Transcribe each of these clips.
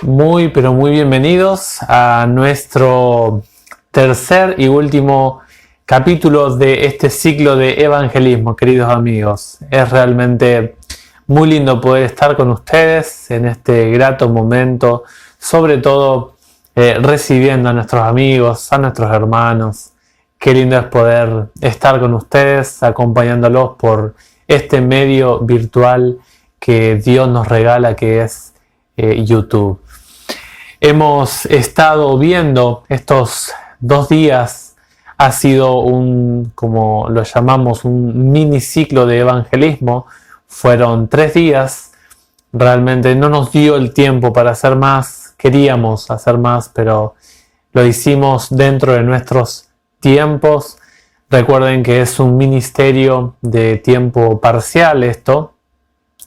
Muy, pero muy bienvenidos a nuestro tercer y último capítulo de este ciclo de evangelismo, queridos amigos. Es realmente muy lindo poder estar con ustedes en este grato momento, sobre todo recibiendo a nuestros amigos, a nuestros hermanos. Qué lindo es poder estar con ustedes, acompañándolos por este medio virtual que Dios nos regala, que es YouTube. Hemos estado viendo estos 2 días, ha sido como lo llamamos, un mini ciclo de evangelismo. Fueron 3 días, realmente no nos dio el tiempo para hacer más, queríamos hacer más, pero lo hicimos dentro de nuestros tiempos. Recuerden que es un ministerio de tiempo parcial esto,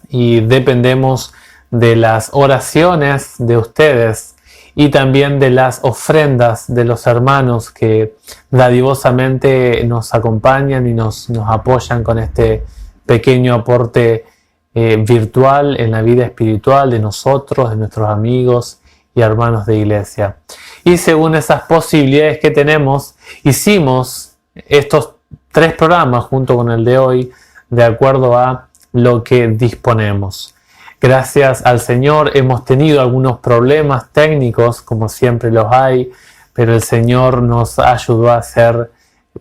y dependemos de las oraciones de ustedes y también de las ofrendas de los hermanos que dadivosamente nos acompañan y nos apoyan con este pequeño aporte virtual en la vida espiritual de nosotros, de nuestros amigos y hermanos de iglesia. Y según esas posibilidades que tenemos, hicimos estos 3 programas junto con el de hoy, de acuerdo a lo que disponemos. Gracias al Señor hemos tenido algunos problemas técnicos, como siempre los hay, pero el Señor nos ayudó a hacer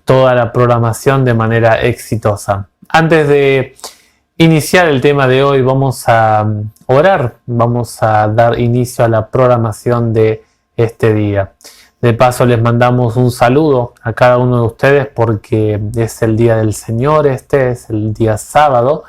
toda la programación de manera exitosa. Antes de iniciar el tema de hoy, vamos a orar, vamos a dar inicio a la programación de este día. De paso les mandamos un saludo a cada uno de ustedes porque es el día del Señor, este es el día sábado,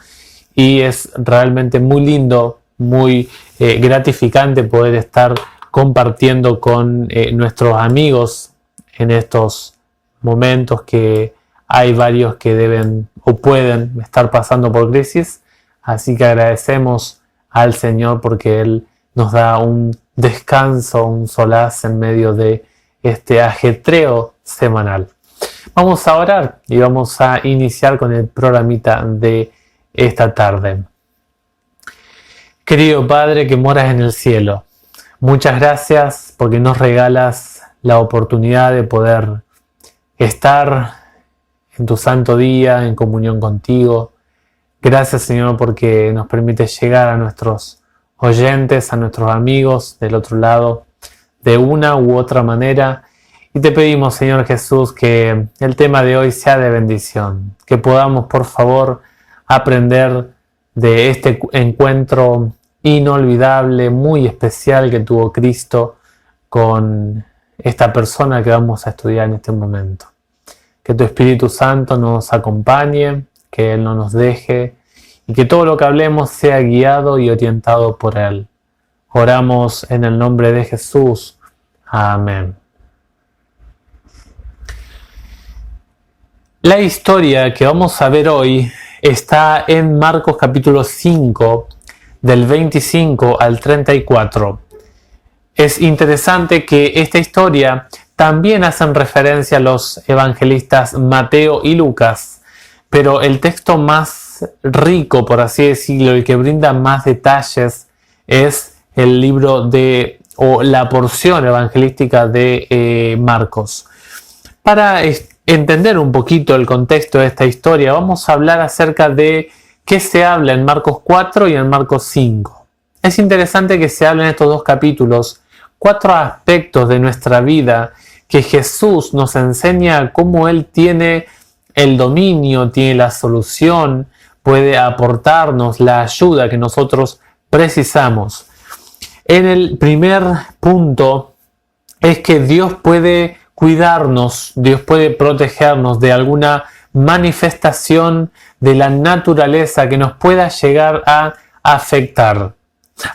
y es realmente muy lindo, muy gratificante poder estar compartiendo con nuestros amigos en estos momentos que hay varios que deben o pueden estar pasando por crisis. Así que agradecemos al Señor porque Él nos da un descanso, un solaz en medio de este ajetreo semanal. Vamos a orar y vamos a iniciar con el programita de esta tarde. Querido Padre que moras en el cielo, muchas gracias porque nos regalas la oportunidad de poder estar en tu santo día, en comunión contigo. Gracias, Señor, porque nos permite llegar a nuestros oyentes, a nuestros amigos del otro lado, de una u otra manera. Y te pedimos, Señor Jesús, que el tema de hoy sea de bendición, que podamos, por favor, aprender de este encuentro inolvidable, muy especial que tuvo Cristo con esta persona que vamos a estudiar en este momento. Que tu Espíritu Santo nos acompañe, que Él no nos deje y que todo lo que hablemos sea guiado y orientado por Él. Oramos en el nombre de Jesús. Amén. La historia que vamos a ver hoy está en Marcos capítulo 5, del 25 al 34. Es interesante que esta historia también hacen referencia a los evangelistas Mateo y Lucas, pero el texto más rico, por así decirlo, el que brinda más detalles, es el libro o la porción evangelística de Marcos. Para entender un poquito el contexto de esta historia, vamos a hablar acerca de qué se habla en Marcos 4 y en Marcos 5. Es interesante que se hablen en estos 2 capítulos 4 aspectos de nuestra vida que Jesús nos enseña cómo Él tiene el dominio, tiene la solución, puede aportarnos la ayuda que nosotros precisamos. En el primer punto es que Dios puede cuidarnos, Dios puede protegernos de alguna manifestación de la naturaleza que nos pueda llegar a afectar.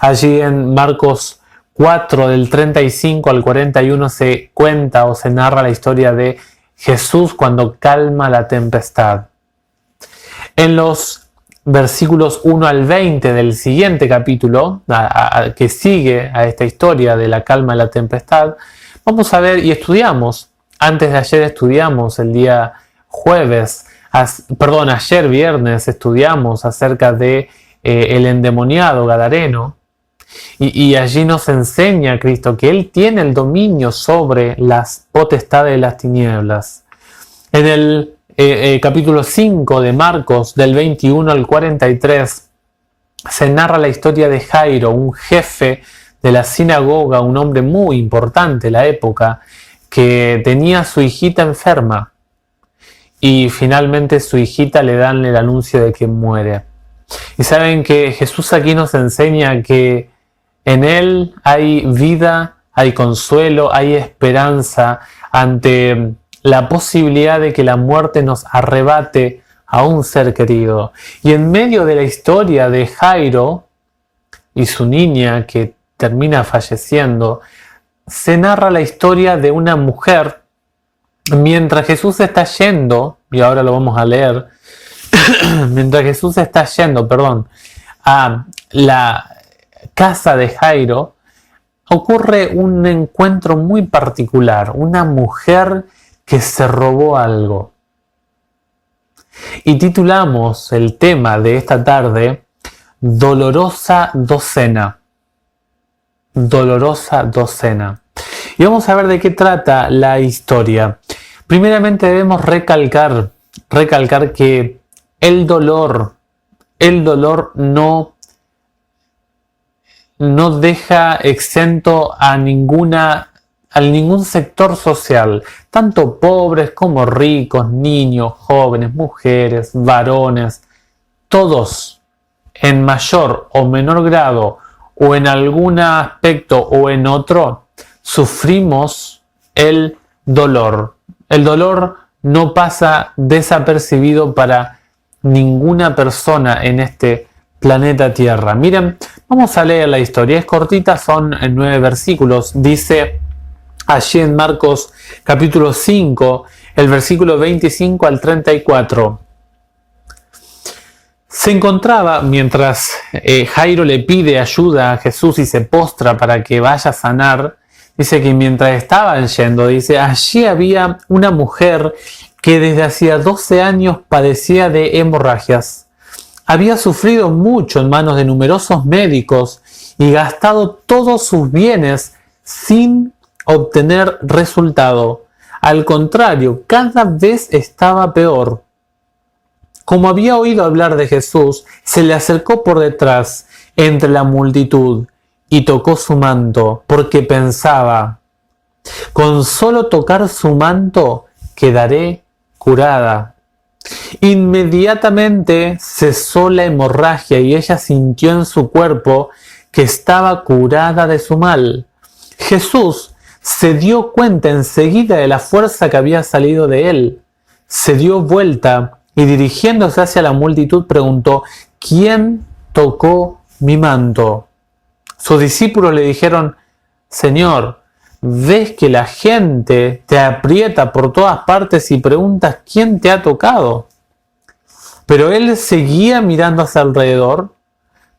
Allí en Marcos 4, del 35 al 41, se cuenta o se narra la historia de Jesús cuando calma la tempestad. En los versículos 1 al 20 del siguiente capítulo, que sigue a esta historia de la calma de la tempestad, vamos a ver y estudiamos, antes de ayer estudiamos el día ayer viernes estudiamos acerca de el endemoniado gadareno, Y allí nos enseña Cristo que Él tiene el dominio sobre las potestades de las tinieblas. En el capítulo 5 de Marcos, del 21 al 43, se narra la historia de Jairo, un jefe de la sinagoga, un hombre muy importante en la época, que tenía a su hijita enferma. Y finalmente su hijita le dan el anuncio de que muere. Y saben que Jesús aquí nos enseña que en Él hay vida, hay consuelo, hay esperanza ante la posibilidad de que la muerte nos arrebate a un ser querido. Y en medio de la historia de Jairo y su niña que termina falleciendo, se narra la historia de una mujer. Mientras Jesús está yendo, y ahora lo vamos a leer, mientras Jesús está yendo, a la casa de Jairo, ocurre un encuentro muy particular, una mujer que se robó algo. Y titulamos el tema de esta tarde, Dolorosa Docena. Dolorosa Docena. Y vamos a ver de qué trata la historia. Primeramente debemos recalcar que el dolor no deja exento a ningún sector social, tanto pobres como ricos, niños, jóvenes, mujeres, varones, todos en mayor o menor grado o en algún aspecto o en otro, sufrimos el dolor. El dolor no pasa desapercibido para ninguna persona en este planeta Tierra. Miren, vamos a leer la historia. Es cortita, son 9 versículos. Dice allí en Marcos capítulo 5, el versículo 25 al 34. Se encontraba, mientras Jairo le pide ayuda a Jesús y se postra para que vaya a sanar, dice que mientras estaban yendo, dice, allí había una mujer que desde hacía 12 años padecía de hemorragias. Había sufrido mucho en manos de numerosos médicos y gastado todos sus bienes sin obtener resultado. Al contrario, cada vez estaba peor. Como había oído hablar de Jesús, se le acercó por detrás entre la multitud y tocó su manto, porque pensaba, con solo tocar su manto quedaré curada. Inmediatamente cesó la hemorragia y ella sintió en su cuerpo que estaba curada de su mal. Jesús se dio cuenta enseguida de la fuerza que había salido de él. Se dio vuelta y dirigiéndose hacia la multitud preguntó, ¿quién tocó mi manto? Sus discípulos le dijeron, Señor, ¿ves que la gente te aprieta por todas partes y preguntas quién te ha tocado? Pero él seguía mirando hacia alrededor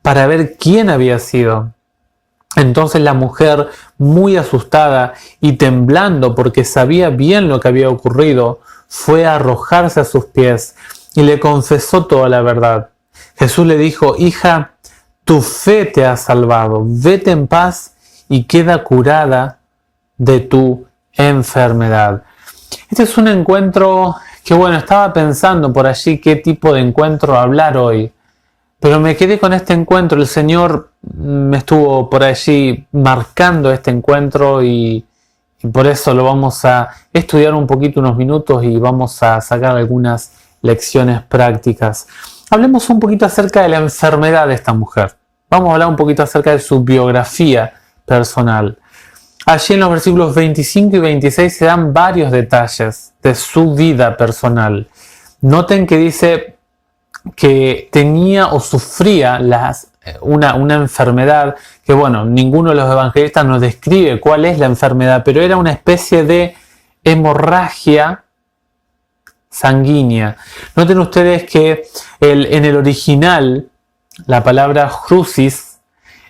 para ver quién había sido. Entonces la mujer, muy asustada y temblando porque sabía bien lo que había ocurrido, fue a arrojarse a sus pies y le confesó toda la verdad. Jesús le dijo, hija, tu fe te ha salvado, vete en paz y queda curada de tu enfermedad. Este es un encuentro que, estaba pensando por allí qué tipo de encuentro hablar hoy, pero me quedé con este encuentro. El Señor me estuvo por allí marcando este encuentro y por eso lo vamos a estudiar un poquito, unos minutos, y vamos a sacar algunas lecciones prácticas. Hablemos un poquito acerca de la enfermedad de esta mujer. Vamos a hablar un poquito acerca de su biografía personal. Allí en los versículos 25 y 26 se dan varios detalles de su vida personal. Noten que dice que tenía o sufría una enfermedad que, ninguno de los evangelistas nos describe cuál es la enfermedad, pero era una especie de hemorragia sanguínea. Noten ustedes que en el original la palabra crucis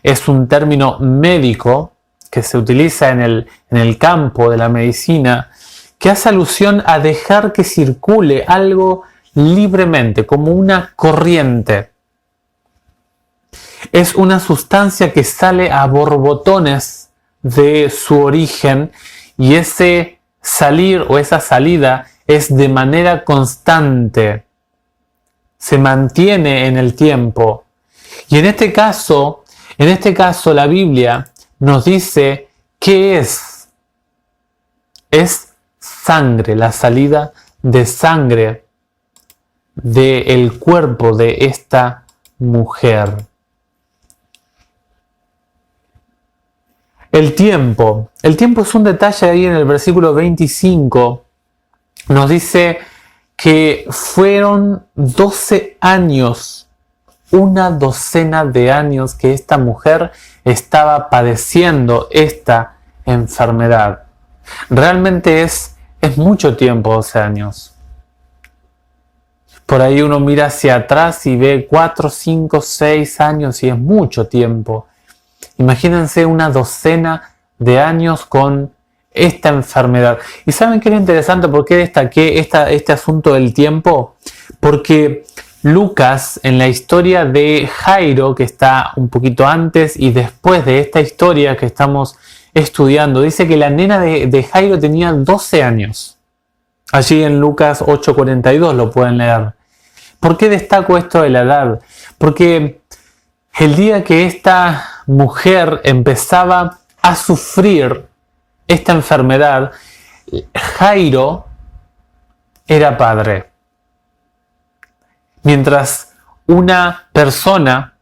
es un término médico que se utiliza en el campo de la medicina, que hace alusión a dejar que circule algo libremente, como una corriente. es una sustancia que sale a borbotones de su origen, y ese salir o esa salida es de manera constante, se mantiene en el tiempo. Y en este caso la Biblia nos dice que es sangre, la salida de sangre del cuerpo de esta mujer. El tiempo es un detalle ahí en el versículo 25. Nos dice que fueron 12 años, una docena de años que esta mujer estaba padeciendo esta enfermedad. Realmente es mucho tiempo, 12 años. Por ahí uno mira hacia atrás y ve 4, 5, 6 años y es mucho tiempo. Imagínense una docena de años con esta enfermedad. ¿Y saben qué era interesante? ¿Por qué destaqué este asunto del tiempo? Porque Lucas, en la historia de Jairo, que está un poquito antes y después de esta historia que estamos estudiando, dice que la nena de Jairo tenía 12 años. Allí en Lucas 8:42 lo pueden leer. ¿Por qué destaco esto de la edad? Porque el día que esta mujer empezaba a sufrir esta enfermedad, Jairo era padre. Mientras una persona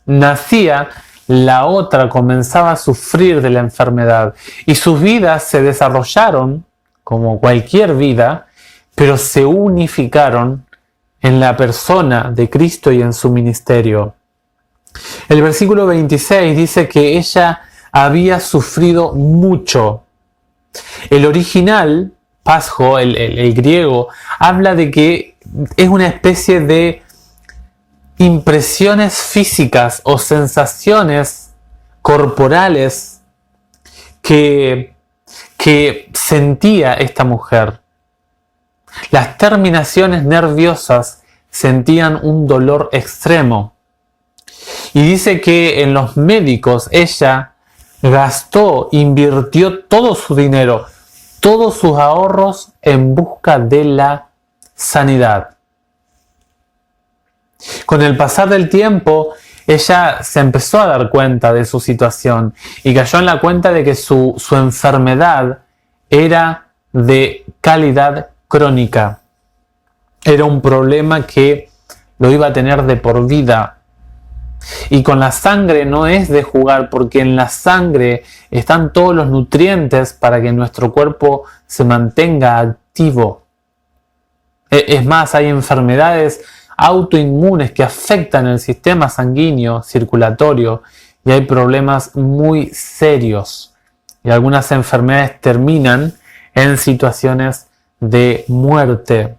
nacía, la otra comenzaba a sufrir de la enfermedad. Y sus vidas se desarrollaron como cualquier vida, pero se unificaron en la persona de Cristo y en su ministerio. El versículo 26 dice que ella había sufrido mucho. El original, pasjo, el griego, habla de que es una especie de impresiones físicas o sensaciones corporales que sentía esta mujer. Las terminaciones nerviosas sentían un dolor extremo. Y dice que en los médicos ella invirtió todo su dinero, todos sus ahorros en busca de la sanidad. Con el pasar del tiempo, ella se empezó a dar cuenta de su situación y cayó en la cuenta de que su enfermedad era de calidad crónica. Era un problema que lo iba a tener de por vida. Y con la sangre no es de jugar, porque en la sangre están todos los nutrientes para que nuestro cuerpo se mantenga activo. Es más, hay enfermedades autoinmunes que afectan el sistema sanguíneo circulatorio y hay problemas muy serios. Y algunas enfermedades terminan en situaciones de muerte.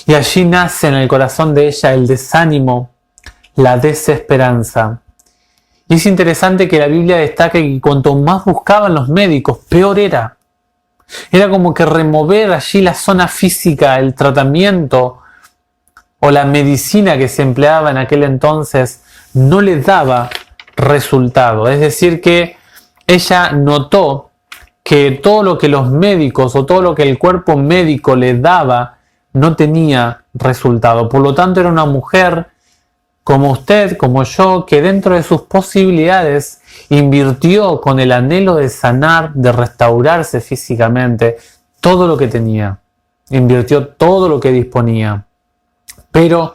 Y allí nace en el corazón de ella el desánimo, la desesperanza. Y es interesante que la Biblia destaque que cuanto más buscaban los médicos, peor era. Era como que remover allí la zona física, el tratamiento o la medicina que se empleaba en aquel entonces no le daba resultado. Es decir, que ella notó que todo lo que los médicos o todo lo que el cuerpo médico le daba no tenía resultado. Por lo tanto, era una mujer como usted, como yo, que dentro de sus posibilidades invirtió con el anhelo de sanar, de restaurarse físicamente, todo lo que tenía. Invirtió todo lo que disponía. Pero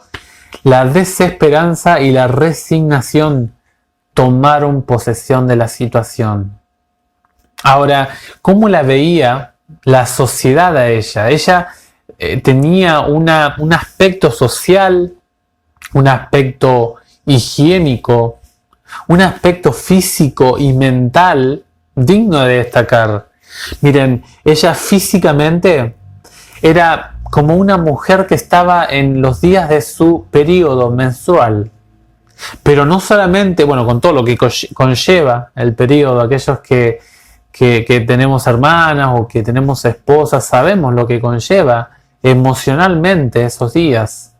la desesperanza y la resignación tomaron posesión de la situación. Ahora, ¿cómo la veía la sociedad a ella? Ella tenía un aspecto social, un aspecto higiénico, un aspecto físico y mental digno de destacar. Miren, ella físicamente era como una mujer que estaba en los días de su periodo menstrual. Pero no solamente, bueno, con todo lo que conlleva el periodo, aquellos que tenemos hermanas o que tenemos esposas, sabemos lo que conlleva emocionalmente esos días.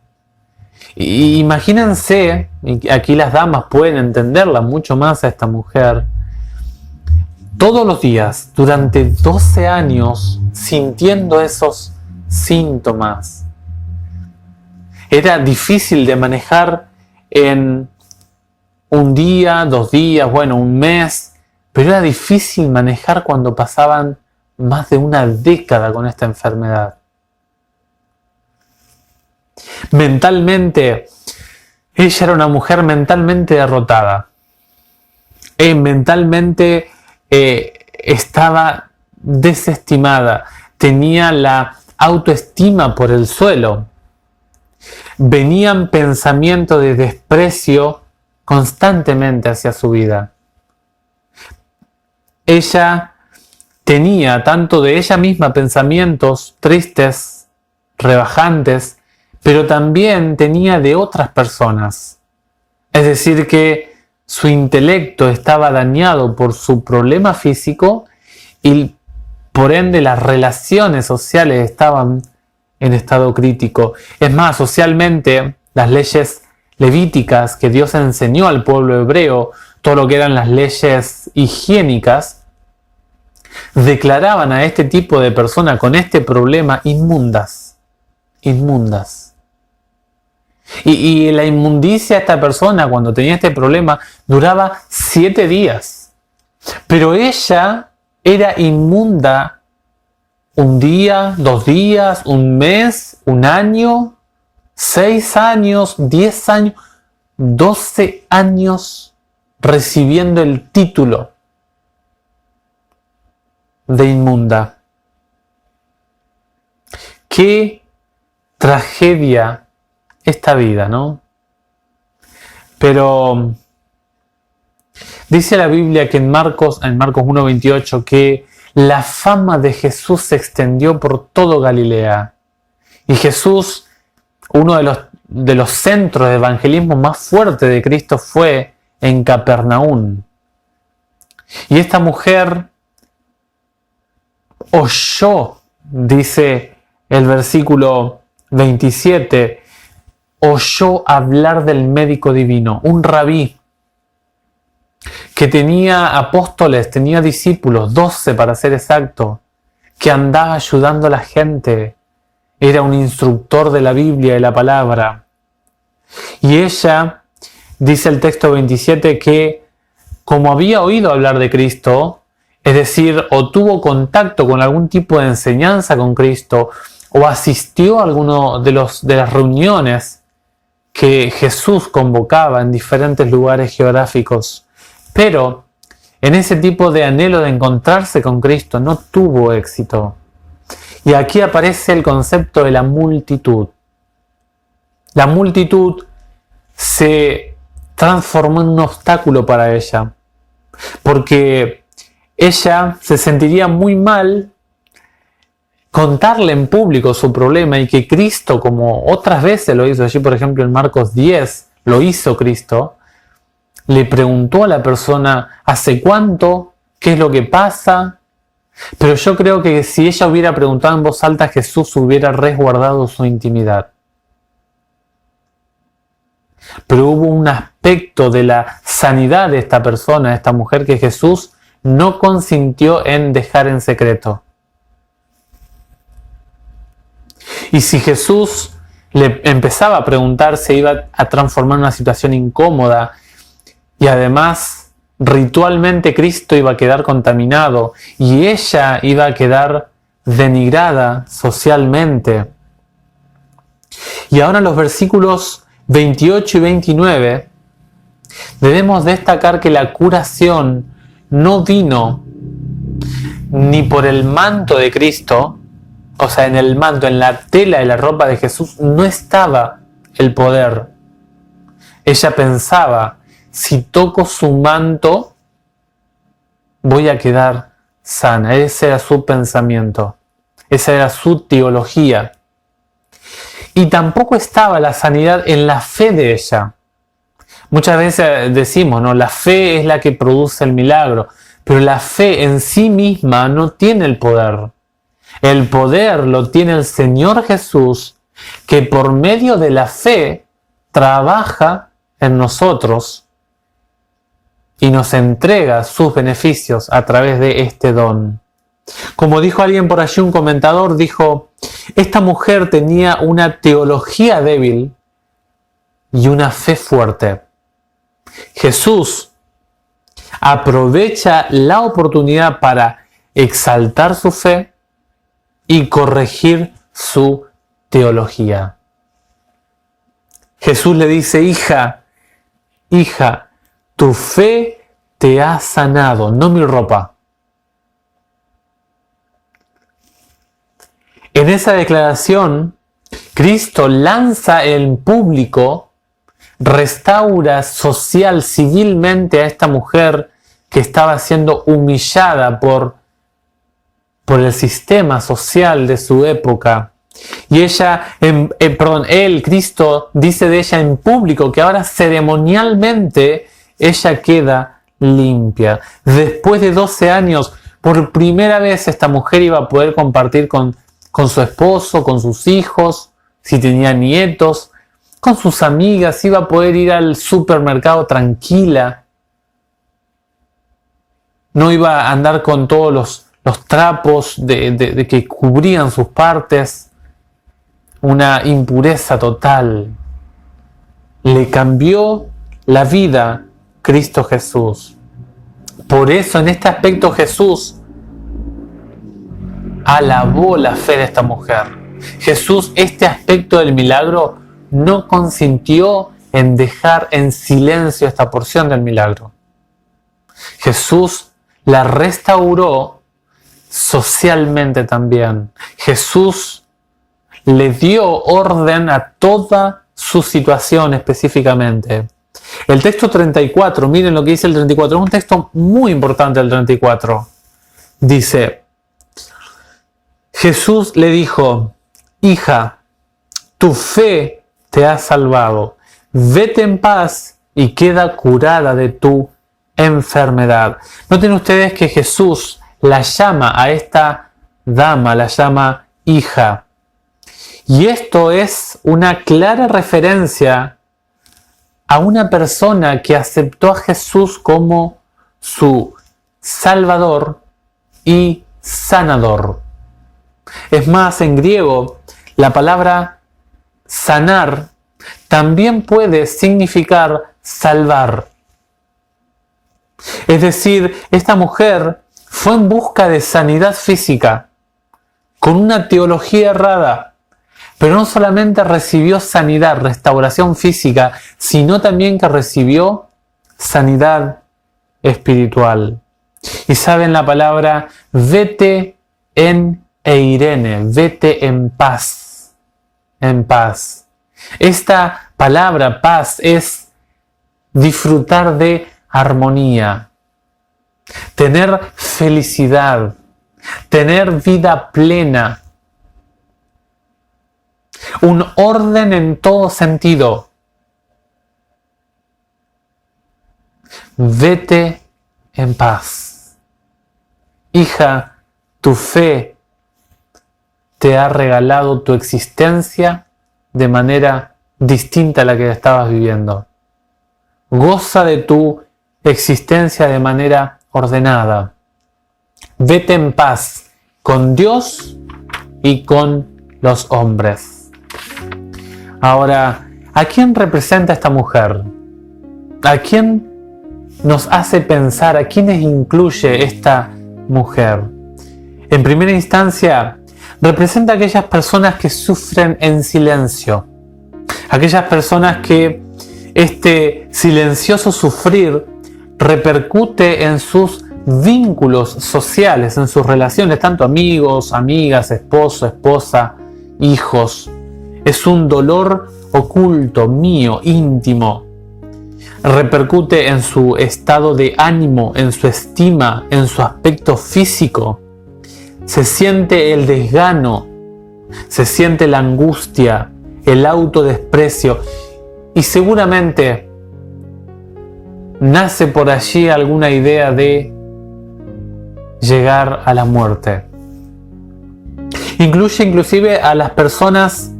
Y imagínense, y aquí las damas pueden entenderla mucho más a esta mujer, todos los días, durante 12 años, sintiendo esos síntomas. Era difícil de manejar en un día, 2 días, bueno, un mes, pero era difícil manejar cuando pasaban más de una década con esta enfermedad. Mentalmente, ella era una mujer mentalmente derrotada. Mentalmente estaba desestimada, tenía la autoestima por el suelo. Venían pensamientos de desprecio constantemente hacia su vida. Ella tenía tanto de ella misma pensamientos tristes, rebajantes, pero también tenía de otras personas. Es decir, que su intelecto estaba dañado por su problema físico y por ende las relaciones sociales estaban en estado crítico. Es más, socialmente las leyes levíticas que Dios enseñó al pueblo hebreo, todo lo que eran las leyes higiénicas, declaraban a este tipo de persona con este problema inmundas. Inmundas. Y la inmundicia de esta persona cuando tenía este problema duraba 7 días. Pero ella era inmunda 1 día, 2 días, 1 mes, 1 año, 6 años, 10 años, 12 años recibiendo el título de inmunda. Qué tragedia esta vida, ¿no? Pero dice la Biblia que en Marcos 1:28 que la fama de Jesús se extendió por todo Galilea. Y Jesús, uno de los centros de evangelismo más fuertes de Cristo fue en Capernaum. Y esta mujer oyó, dice el versículo 27, oyó hablar del médico divino, un rabí que tenía apóstoles, tenía discípulos, 12 para ser exacto, que andaba ayudando a la gente, era un instructor de la Biblia y la palabra. Y ella, dice el texto 27, que como había oído hablar de Cristo, es decir, o tuvo contacto con algún tipo de enseñanza con Cristo, o asistió a alguno de las reuniones que Jesús convocaba en diferentes lugares geográficos. Pero en ese tipo de anhelo de encontrarse con Cristo no tuvo éxito. Y aquí aparece el concepto de la multitud. La multitud se transformó en un obstáculo para ella, porque ella se sentiría muy mal contarle en público su problema y que Cristo, como otras veces lo hizo allí, por ejemplo en Marcos 10, lo hizo Cristo, le preguntó a la persona, ¿hace cuánto? ¿Qué es lo que pasa? Pero yo creo que si ella hubiera preguntado en voz alta, Jesús hubiera resguardado su intimidad. Pero hubo un aspecto de la sanidad de esta persona, de esta mujer, que Jesús no consintió en dejar en secreto. Y si Jesús le empezaba a preguntar, se iba a transformar en una situación incómoda y además ritualmente Cristo iba a quedar contaminado y ella iba a quedar denigrada socialmente. Y ahora en los versículos 28 y 29 debemos destacar que la curación no vino ni por el manto de Cristo, o sea, en el manto, en la tela de la ropa de Jesús no estaba el poder. Ella pensaba, si toco su manto, voy a quedar sana. Ese era su pensamiento. Esa era su teología. Y tampoco estaba la sanidad en la fe de ella. Muchas veces decimos, ¿no? La fe es la que produce el milagro. Pero la fe en sí misma no tiene el poder. El poder lo tiene el Señor Jesús, que por medio de la fe trabaja en nosotros y nos entrega sus beneficios a través de este don. Como dijo alguien por allí, un comentador dijo, esta mujer tenía una teología débil y una fe fuerte. Jesús aprovecha la oportunidad para exaltar su fe y corregir su teología. Jesús le dice, hija, tu fe te ha sanado, no mi ropa. En esa declaración, Cristo lanza en público, restaura social, civilmente a esta mujer que estaba siendo humillada por el sistema social de su época. Y Cristo dice de ella en público que ahora ceremonialmente ella queda limpia. Después de 12 años, por primera vez esta mujer iba a poder compartir con su esposo, con sus hijos, si tenía nietos, con sus amigas, iba a poder ir al supermercado tranquila. No iba a andar con todos los trapos de que cubrían sus partes. Una impureza total. Le cambió la vida Cristo Jesús. Por eso en este aspecto Jesús alabó la fe de esta mujer. Jesús, este aspecto del milagro, no consintió en dejar en silencio esta porción del milagro. Jesús la restauró socialmente también. Jesús le dio orden a toda su situación específicamente. El texto 34, miren lo que dice el 34, es un texto muy importante el 34. Dice, Jesús le dijo, hija, tu fe te ha salvado, vete en paz y queda curada de tu enfermedad. Noten ustedes que Jesús la llama a esta dama, la llama hija. Y esto es una clara referencia a una persona que aceptó a Jesús como su Salvador y sanador. Es más, en griego, la palabra sanar también puede significar salvar. Es decir, esta mujer fue en busca de sanidad física, con una teología errada, pero no solamente recibió sanidad, restauración física, sino también que recibió sanidad espiritual. Y saben la palabra, vete en eirene, vete en paz, en paz. Esta palabra paz es disfrutar de armonía, tener felicidad, tener vida plena, un orden en todo sentido. Vete en paz. Hija, tu fe te ha regalado tu existencia de manera distinta a la que estabas viviendo. Goza de tu existencia de manera ordenada. Vete en paz con Dios y con los hombres. Ahora, ¿a quién representa esta mujer? ¿A quién nos hace pensar? ¿A quiénes incluye esta mujer? En primera instancia, representa a aquellas personas que sufren en silencio. Aquellas personas que este silencioso sufrir repercute en sus vínculos sociales, en sus relaciones, tanto amigos, amigas, esposo, esposa, hijos. Es un dolor oculto, mío, íntimo. Repercute en su estado de ánimo, en su estima, en su aspecto físico. Se siente el desgano, se siente la angustia, el autodesprecio y seguramente nace por allí alguna idea de llegar a la muerte. Incluye inclusive a las personas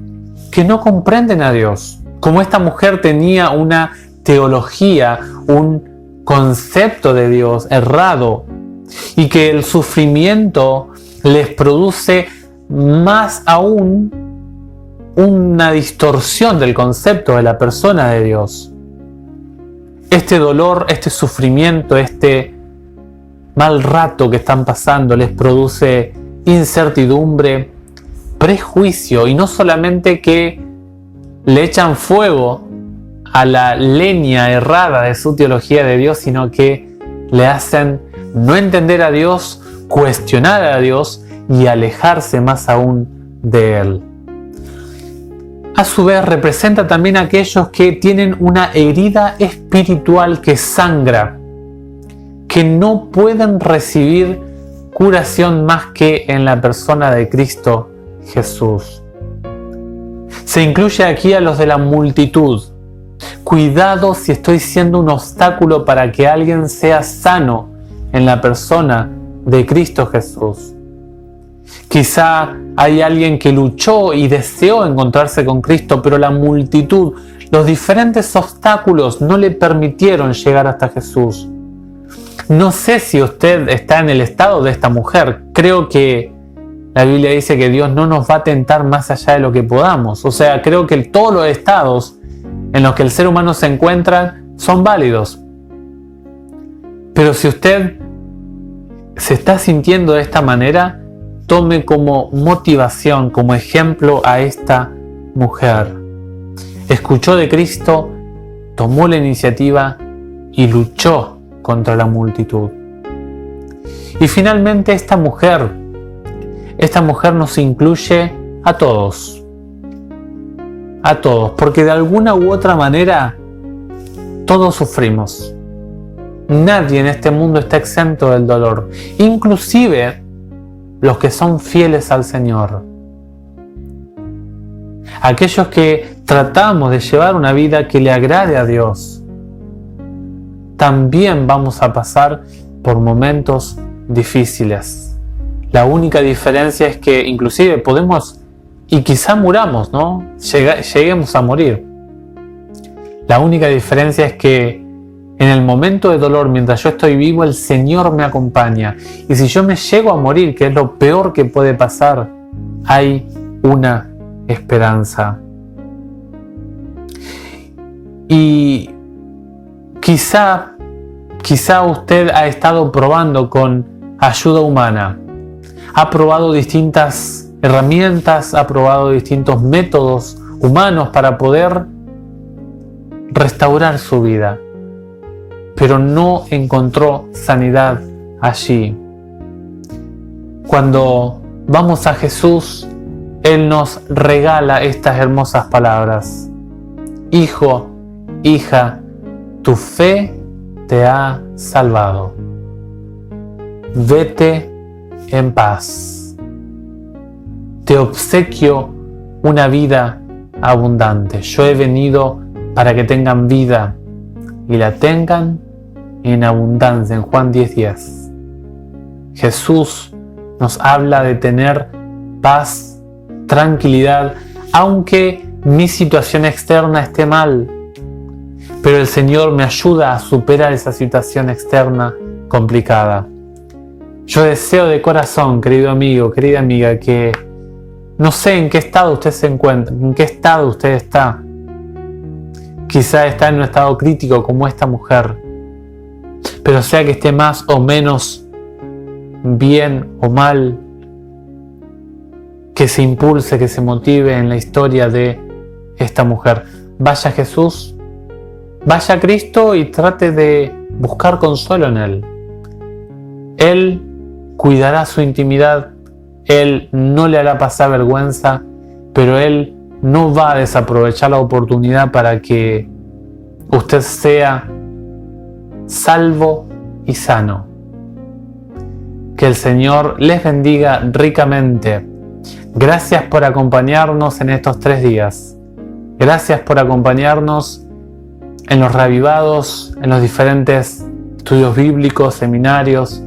que no comprenden a Dios, Como esta mujer tenía una teología, un concepto de Dios errado, y que el sufrimiento les produce más aún una distorsión del concepto de la persona de Dios. Este dolor, este sufrimiento, este mal rato que están pasando les produce incertidumbre, prejuicio, y no solamente que le echan fuego a la leña errada de su teología de Dios, sino que le hacen no entender a Dios, cuestionar a Dios y alejarse más aún de Él. A su vez representa también a aquellos que tienen una herida espiritual que sangra, que no pueden recibir curación más que en la persona de Cristo Jesús. Se incluye aquí a los de la multitud. Cuidado si estoy siendo un obstáculo para que alguien sea sano en la persona de Cristo Jesús. Quizá hay alguien que luchó y deseó encontrarse con Cristo, pero la multitud, los diferentes obstáculos no le permitieron llegar hasta Jesús. No sé si usted está en el estado de esta mujer. Creo que la Biblia dice que Dios no nos va a tentar más allá de lo que podamos. O sea, creo que todos los estados en los que el ser humano se encuentra son válidos. Pero si usted se está sintiendo de esta manera, tome como motivación, como ejemplo a esta mujer. Escuchó de Cristo, tomó la iniciativa y luchó contra la multitud. Y finalmente esta mujer nos incluye a todos, porque de alguna u otra manera todos sufrimos. Nadie en este mundo está exento del dolor, inclusive los que son fieles al Señor. Aquellos que tratamos de llevar una vida que le agrade a Dios. También vamos a pasar por momentos difíciles. La única diferencia es que inclusive podemos, y quizá muramos, ¿no? Lleguemos a morir. La única diferencia es que en el momento de dolor, mientras yo estoy vivo, el Señor me acompaña. Y si yo me llego a morir, que es lo peor que puede pasar, hay una esperanza. Y quizá usted ha estado probando con ayuda humana. Ha probado distintas herramientas, ha probado distintos métodos humanos para poder restaurar su vida, pero no encontró sanidad allí. Cuando vamos a Jesús, Él nos regala estas hermosas palabras: Hijo, hija, tu fe te ha salvado. Vete en paz. Te obsequio una vida abundante. Yo he venido para que tengan vida y la tengan en abundancia, en Juan 10:10. Jesús nos habla de tener paz, tranquilidad, aunque mi situación externa esté mal. Pero el Señor me ayuda a superar esa situación externa complicada. Yo deseo de corazón, querido amigo, querida amiga, que no sé en qué estado usted se encuentra, en qué estado usted está. Quizá está en un estado crítico como esta mujer, pero sea que esté más o menos bien o mal, que se impulse, que se motive en la historia de esta mujer. Vaya a Jesús, vaya a Cristo y trate de buscar consuelo en Él. Él cuidará su intimidad, Él no le hará pasar vergüenza, pero Él no va a desaprovechar la oportunidad para que usted sea salvo y sano. Que el Señor les bendiga ricamente. Gracias por acompañarnos en estos 3 días. Gracias por acompañarnos en los reavivados, en los diferentes estudios bíblicos, seminarios.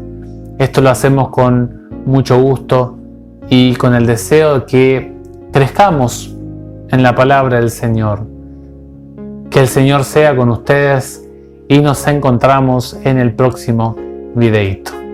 Esto lo hacemos con mucho gusto y con el deseo de que crezcamos en la palabra del Señor. Que el Señor sea con ustedes y nos encontramos en el próximo videíto.